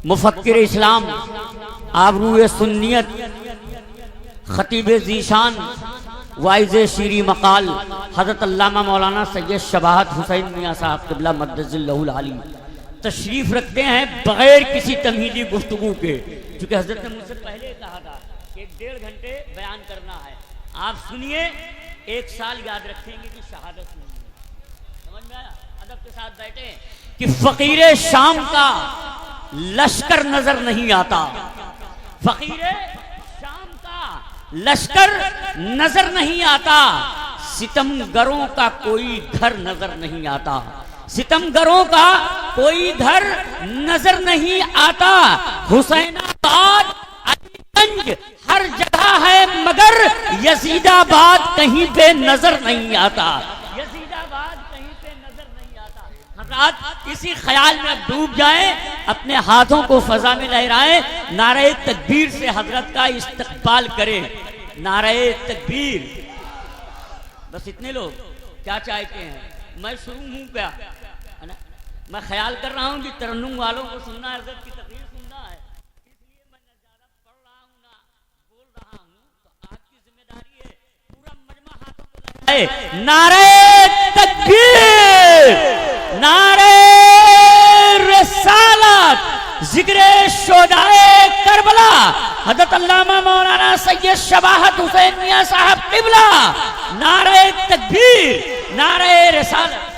مفکر اسلام، آبروئے سنیت، خطیب ذیشان، وائز شیریں مقال حضرت علامہ مولانا سید شباہت حسین میاں صاحب قبلہ مدظ اللہ العلی تشریف رکھتے ہیں بغیر کسی تمہیدی گفتگو کے، چونکہ حضرت نے مجھ سے پہلے کہا تھا کہ 1.5 گھنٹے بیان کرنا ہے، آپ سنیے، 1 سال یاد رکھیں گے کہ شہادت سنیے. سمجھ میں آیا؟ ادب کے ساتھ بیٹھے کہ فقیر شام کا لشکر نظر نہیں آتا، فقیر شام کا لشکر نظر نہیں آتا، ستمگروں کا کوئی گھر نظر نہیں آتا، ستمگروں کا کوئی گھر نظر نہیں آتا. حسین آباد، علی گنج ہر جگہ ہے مگر یزید آباد کہیں پہ نظر نہیں آتا، یزید آباد کہیں پہ نظر نہیں آتا. حضرات اسی خیال میں اب ڈوب جائیں، اپنے ہاتھوں کو فضا میں لہرائیں، نعرہ تکبیر سے حضرت کا استقبال کریں. نعرہ تکبیر. بس اتنے لوگ کیا چاہتے ہیں؟ میں شروع ہوں کیا؟ میں خیال کر رہا ہوں کہ ترنم والوں کو سننا ہے، حضرت کی تقریر سننا ہے، اس لیے میں نہ زیادہ پڑھ رہا ہوں نہ بول رہا ہوں. تو آپ کی ذمہ داری ہے پورا مجمع ہاتھوں کو لہرائے. نعرہ تکبیر، نعرہ رسالت، ذکر شہدائے کربلا حضرت علامہ مولانا سید شباہت حسین میاں صاحب قبلہ. نعرہ تکبیر، نعرہ رسالت.